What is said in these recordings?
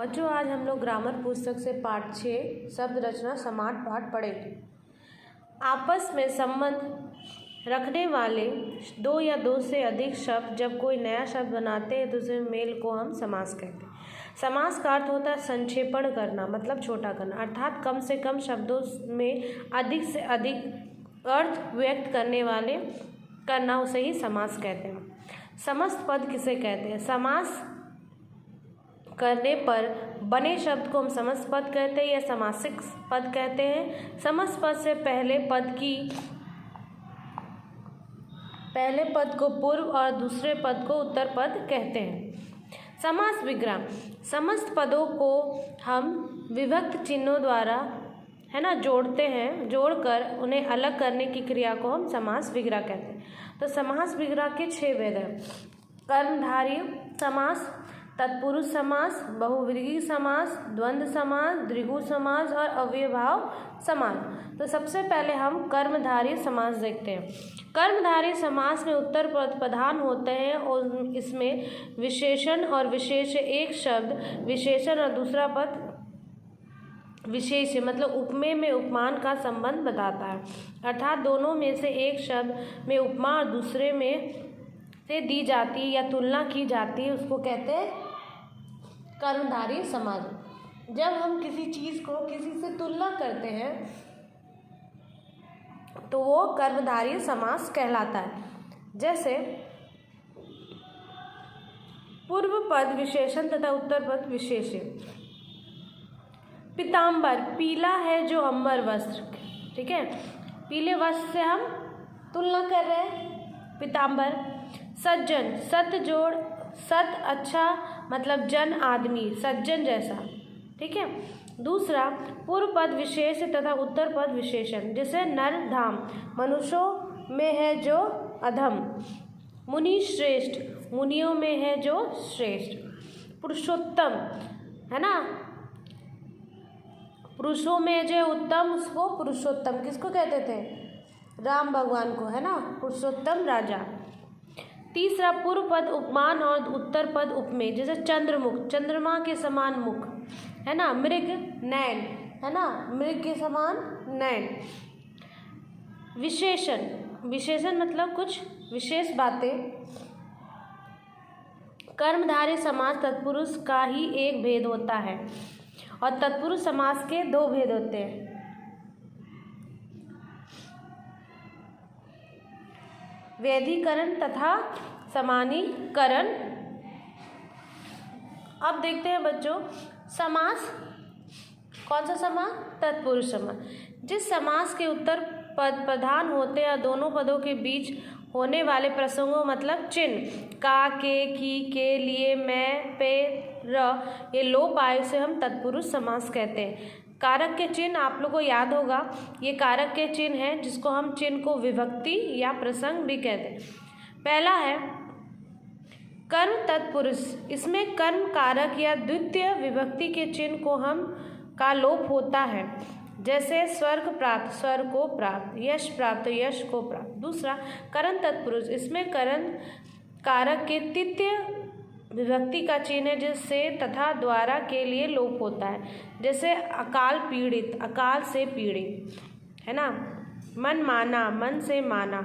बच्चों, आज हम लोग ग्रामर पुस्तक से पाठ 6 शब्द रचना समाट पाठ पढ़ेंगे। आपस में संबंध रखने वाले दो या दो से अधिक शब्द जब कोई नया शब्द बनाते हैं तो उस मेल को हम समास कहते हैं। समास का अर्थ होता है संक्षेपण करना, मतलब छोटा करना, अर्थात कम से कम शब्दों में अधिक से अधिक अर्थ व्यक्त करने वाले करना, उसे ही समास कहते हैं। समस्त पद किसे कहते हैं? समास करने पर बने शब्द को हम समस्त पद कहते हैं या समासिक पद कहते हैं। समस्त पद से पहले पद को पूर्व और दूसरे पद को उत्तर पद कहते हैं। समास विग्रह, समस्त पदों को हम विभक्त चिन्हों द्वारा जोड़ते हैं, जोड़कर उन्हें अलग करने की क्रिया को हम समास विग्रह कहते हैं। तो समास विग्रह के 6 भेद हैं: कर्मधारय समास, तत्पुरुष समास, बहुव्रीहि समास, द्वंद्व समास, द्विगु समास और अव्ययभाव समास। तो सबसे पहले हम कर्मधारय समास देखते हैं। कर्मधारय समास में उत्तर पद प्रधान होते हैं और इसमें विशेषण और विशेष्य, एक शब्द विशेषण और दूसरा पद विशेष्य, मतलब उपमेय में उपमान का संबंध बताता है, अर्थात दोनों में से एक शब्द में उपमा और दूसरे में से दी जाती है या तुलना की जाती है, उसको कहते हैं कर्मधारय समास। जब हम किसी चीज़ को किसी से तुलना करते हैं तो वो कर्मधारय समास कहलाता है। जैसे पूर्व पद विशेषण तथा उत्तर पद विशेष्य। पीताम्बर, पीला है जो अंबर वस्त्र, ठीक है, पीले वस्त्र से हम तुलना कर रहे हैं, पीताम्बर। सज्जन, सत जोड़ सत अच्छा, मतलब जन आदमी, सज्जन जैसा, ठीक है। दूसरा पूर्व पद विशेष तथा उत्तर पद विशेषण, जैसे नर धाम, मनुष्यों में है जो अधम। मुनि श्रेष्ठ, मुनियों में है जो श्रेष्ठ। पुरुषोत्तम, है ना, पुरुषों में जो उत्तम उसको पुरुषोत्तम, किसको कहते थे? राम भगवान को, है ना, पुरुषोत्तम राजा। तीसरा पूर्व पद उपमान और उत्तर पद उपमेय, जैसे चंद्रमुख, चंद्रमा के समान मुख, है ना, मृग नैन, है ना, मृग के समान नैन। विशेषण, विशेषण मतलब कुछ विशेष बातें। कर्मधारय समास तत्पुरुष का ही एक भेद होता है और तत्पुरुष समास के 2 भेद होते हैं। वैधिकरण तथा समानीकरण। अब देखते हैं बच्चों, समास, कौन सा समास? तत्पुरुष समास। जिस समास के उत्तर पद प्रधान होते हैं, दोनों पदों के बीच होने वाले प्रसंगों, मतलब चिन्ह, का, के, की, के, लिए, मैं, पे, र, ये लोप आयु से हम तत्पुरुष समास कहते हैं। कारक के चिन्ह आप लोगों को याद होगा, ये कारक के चिन्ह हैं जिसको हम चिन्ह को विभक्ति या प्रसंग भी कहते हैं। पहला है कर्म तत्पुरुष, इसमें कर्म कारक या द्वितीय विभक्ति के चिन्ह को हम का लोप होता है, जैसे स्वर्ग प्राप्त, स्वर्ग को प्राप्त, यश प्राप्त, यश को प्राप्त। दूसरा करण तत्पुरुष, इसमें करण कारक के तृतीय विभक्ति का चिन्ह है जिससे तथा द्वारा के लिए लोप होता है, जैसे अकाल पीड़ित, अकाल से पीड़ित, है ना। मन माना, मन से माना।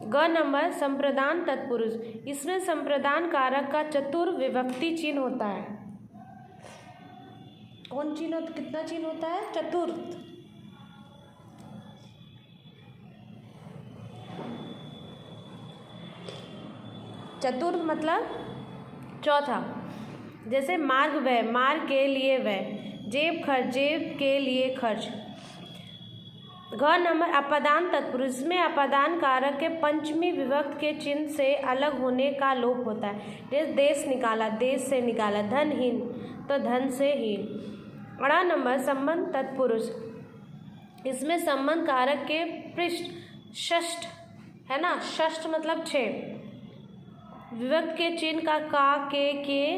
ग नंबर संप्रदान तत्पुरुष, इसमें संप्रदान कारक का चतुर विभक्ति चिन्ह होता है। कौन चिन्ह, कितना चिन्ह होता है? चतुर्थ। चतुर्थ मतलब चौथा, जैसे मार्ग व्यय, मार्ग के लिए व्यय, जेब खर्च, जेब के लिए खर्च। घ नंबर अपादान तत्पुरुष, में अपादान कारक के पंचमी विभक्त के चिन्ह से अलग होने का लोप होता है, जैसे देश निकाला, देश से निकाला। धनहीन तो धन से हीन। अड़ा नंबर संबंध तत्पुरुष, इसमें संबंध कारक के पृष्ठ, षष्ठ, है ना, षष्ठ मतलब 6 विभक्त के चिन्ह का, के,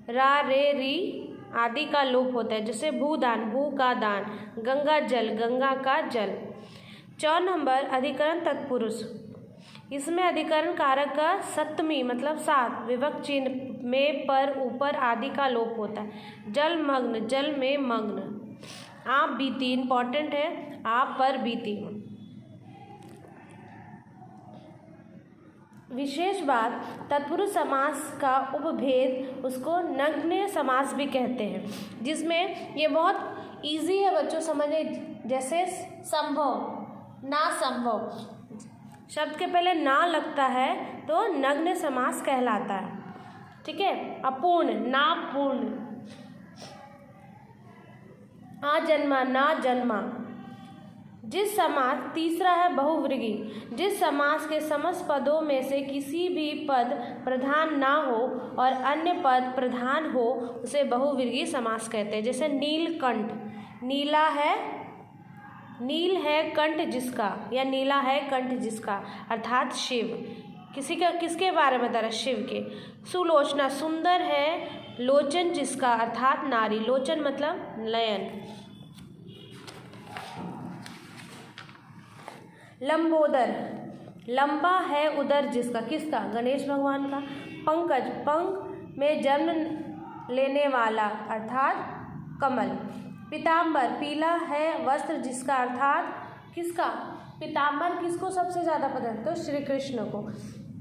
रा, रे, री आदि का लोप होता है, जैसे भूदान, भू का दान, गंगा जल, गंगा का जल। 4 नंबर अधिकरण तत्पुरुष, इसमें अधिकरण कारक का सप्तमी मतलब 7 विभक्त चिन्ह में, पर, ऊपर आदि का लोप होता है। जलमग्न, जल में मग्न। आप बीती, इंपॉर्टेंट है, आप पर बीती। विशेष बात, तत्पुरुष समास का उपभेद उसको नग्न समास भी कहते हैं, जिसमें ये बहुत इजी है बच्चों समझने। जैसे संभव, ना संभव, शब्द के पहले ना लगता है तो नग्न समास कहलाता है। ठीक है। अपूर्ण, ना पूर्ण। आजन्मा, ना जन्मा। जिस समास, तीसरा है बहुव्रीहि, जिस समास के समस्त पदों में से किसी भी पद प्रधान ना हो और अन्य पद प्रधान हो उसे बहुव्रीहि समास कहते हैं। जैसे नीलकंठ, नीला है, नील है कंठ जिसका, या नीला है कंठ जिसका, अर्थात शिव। किसी का, किसके बारे में बता रहा है? शिव के। सुलोचना, सुंदर है लोचन जिसका, अर्थात नारी। लोचन मतलब नयन। लंबोदर, लंबा है उदर जिसका, किसका? गणेश भगवान का। पंकज, पंख में जन्म लेने वाला, अर्थात कमल। पीताम्बर, पीला है वस्त्र जिसका, अर्थात किसका? पीताम्बर किसको सबसे ज़्यादा पसंद? तो श्री कृष्ण को।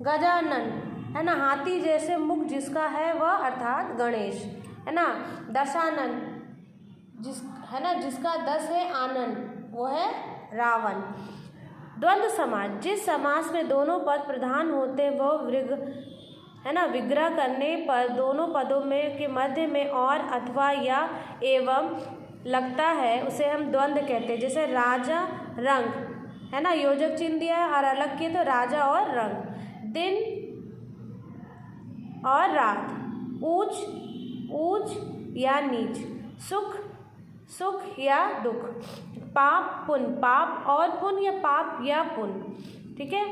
गजानन, है ना, हाथी जैसे मुख जिसका है वह, अर्थात गणेश, है ना। दशानन, जिस, है ना, जिसका 10 है आनंद, वो है रावण। द्वंद्व समास, जिस समास में दोनों पद प्रधान होते वह वृग, है ना, विग्रह करने पर दोनों पदों में के मध्य में और, अथवा, या, एवं लगता है उसे हम द्वंद्व कहते हैं। जैसे राजा रंग, है ना, योजक चिन्ह दिया है और अलग किए तो राजा और रंग। दिन और रात, ऊंच, ऊंच या नीच, सुख, सुख या दुख, पाप पुण्य, पाप और पुण्य, या पाप या पुण्य। ठीक है।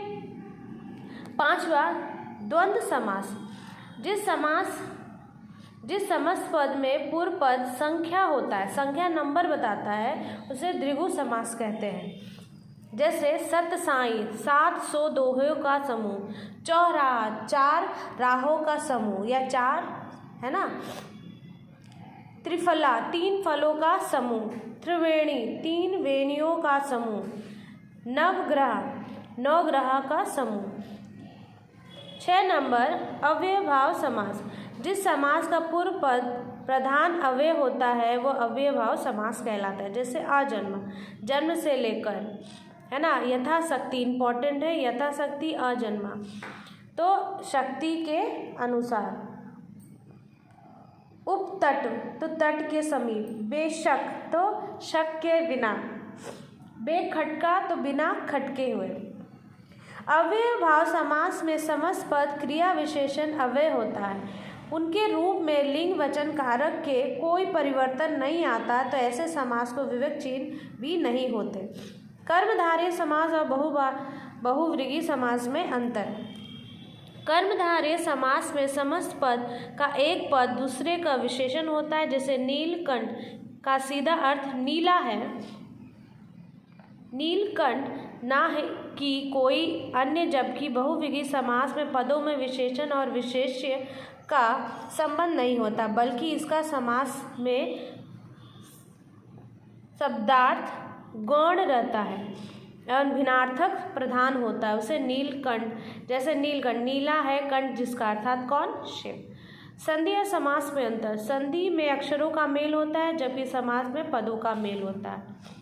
पांचवा, द्वंद्व समास, जिस समस्त पद में पूर्व पद संख्या होता है, संख्या नंबर बताता है, उसे द्विगु समास कहते हैं। जैसे सत साई, 700 दोहों का समूह। चौराहा, 4 राहों का समूह या 4, है ना। त्रिफला, 3 फलों का समूह। त्रिवेणी, 3 वेणियों का समूह। नवग्रह, 9 ग्रह का समूह। 6 नंबर, अव्ययभाव समास, जिस समास का पूर्व पद प्रधान अव्यय होता है वो अव्ययभाव समास कहलाता है। जैसे आजन्म, जन्म से लेकर, है ना, यथाशक्ति, इंपॉर्टेंट है, यथाशक्ति अजन्मा, तो शक्ति के अनुसार। उपतट, तो तट के समीप। बेशक, तो शक के बिना। बेखटका, तो बिना खटके हुए। अव्ययभाव समास में समस्त पद क्रिया विशेषण अव्यय होता है, उनके रूप में लिंग वचन कारक के कोई परिवर्तन नहीं आता, तो ऐसे समास को विवेक चिन्ह भी नहीं होते। कर्मधारय समास और बहुव्रीहि समास में अंतर। कर्मधारय समास में समस्त पद का एक पद दूसरे का विशेषण होता है। जैसे नीलकंठ का सीधा अर्थ नीला है, नीलकंठ ना है कि कोई अन्य, जबकि बहुव्रीहि समास में पदों में विशेषण और विशेष्य का संबंध नहीं होता, बल्कि इसका समास में शब्दार्थ गौण रहता है एवं भिन्नार्थक प्रधान होता है। उसे नीलकंठ, जैसे नीलकंठ, नीला है कंठ जिसका, अर्थात कौन? शिव। संधि या समास में अंतर। संधि में अक्षरों का मेल होता है, जबकि समास में पदों का मेल होता है।